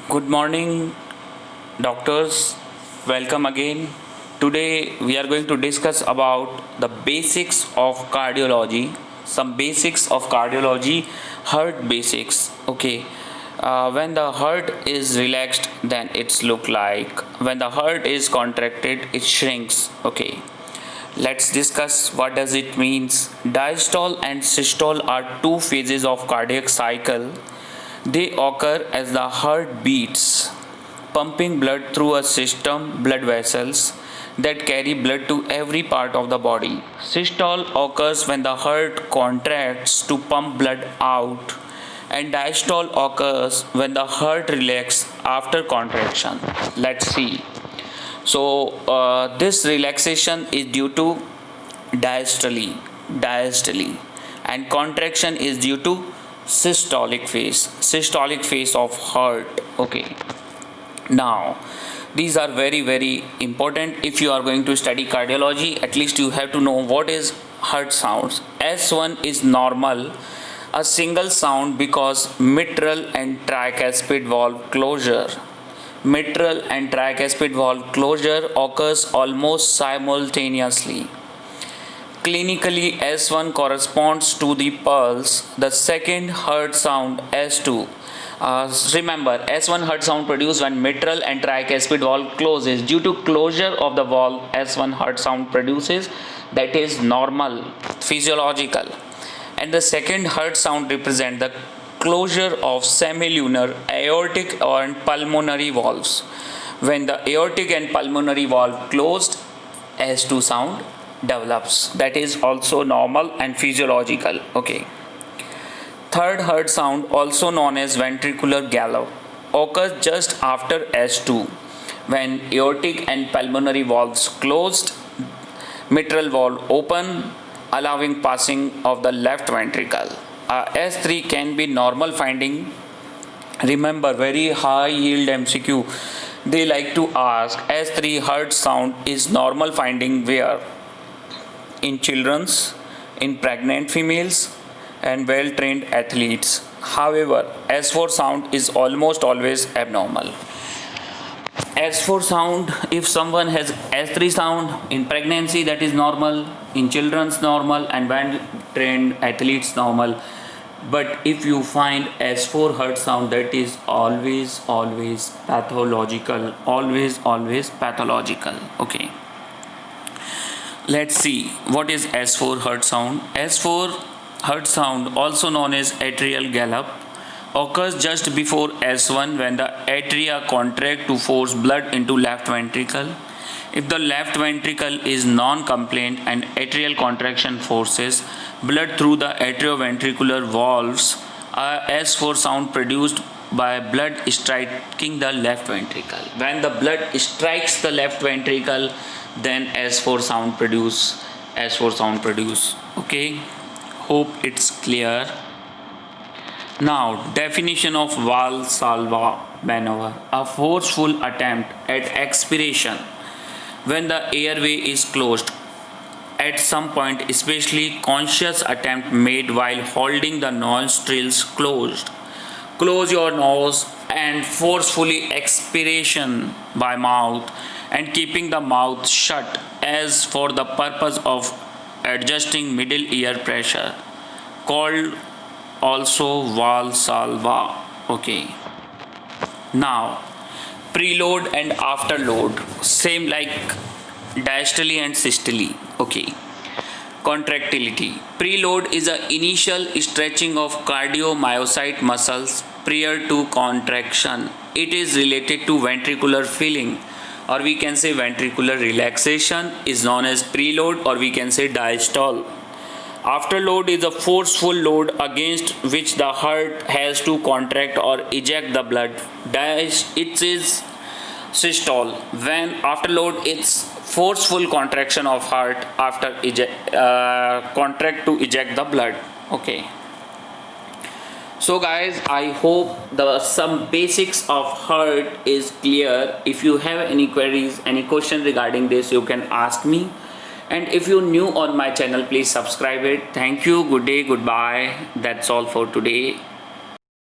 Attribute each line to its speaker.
Speaker 1: Good morning, doctors. Welcome again. Today we are going to discuss about the basics of cardiology. Some basics of cardiology, heart basics. Okay. When the heart is relaxed, then it's look like. When the heart is contracted, it shrinks. Okay. Let's discuss what does it means. Diastole and systole are two phases of cardiac cycle. They occur as the heart beats, pumping blood through a system blood vessels that carry blood to every part of the body. Systole occurs when the heart contracts to pump blood out, and diastole occurs when the heart relaxes after contraction. Let's see. This relaxation is due to diastole, and contraction is due to systolic phase of heart. Okay. Now, these are very important. If you are going to study cardiology, at least you have to know what is heart sounds. S1 is normal, a single sound because mitral and tricuspid valve closure. Mitral and tricuspid valve closure occurs almost simultaneously. Clinically, S1 corresponds to the pulse. The second heart sound, S2. Remember, S1 heart sound produced when mitral and tricuspid valve closes. Due to closure of the valve, S1 heart sound produces, that is normal, physiological. And the second heart sound represent the closure of semilunar, aortic and pulmonary valves. When the aortic and pulmonary valve closed, S2 sound develops. That is also normal and physiological. Okay. Third heart sound, also known as ventricular gallop, occurs just after S2 when aortic and pulmonary valves closed, mitral valve open, allowing passing of the left ventricle. S3 can be normal finding. Remember, very high yield MCQ. They like to ask S3 heart sound is normal finding where? In children's, in pregnant females, and well trained athletes. However, S4 sound is almost always abnormal. S4 sound, if someone has S3 sound in pregnancy, that is normal, in children's normal, and well trained athletes normal. But if you find S4 heart sound, that is always pathological. Always pathological. Okay. Let's see what is S4 heart sound. S4 heart sound, also known as atrial gallop, occurs just before S1 when the atria contract to force blood into left ventricle. If the left ventricle is non-compliant and atrial contraction forces blood through the atrioventricular valves, S4 sound produced by blood striking the left ventricle. When the blood strikes the left ventricle, then S4 sound produce. Okay. Hope it's clear. Now, definition of Valsalva maneuver: a forceful attempt at expiration when the airway is closed at some point, especially conscious attempt made while holding the nostrils closed. Close your nose and forcefully expiration by mouth and keeping the mouth shut as for the purpose of adjusting middle ear pressure, called also Valsalva. Okay. Now, preload and afterload, same like diastole and systole. Okay. Contractility. Preload is the initial stretching of cardiomyocyte muscles prior to contraction. It is related to ventricular filling, or we can say ventricular relaxation is known as preload, or we can say diastole. Afterload is a forceful load against which the heart has to contract or eject the blood. It is systole. When afterload, it's forceful contraction of heart after contract to eject the blood. Okay. So guys, I hope some basics of heart is clear. If you have any queries, any question regarding this, you can ask me. And if you're new on my channel, please subscribe it. Thank you. Good day. Goodbye. That's all for today.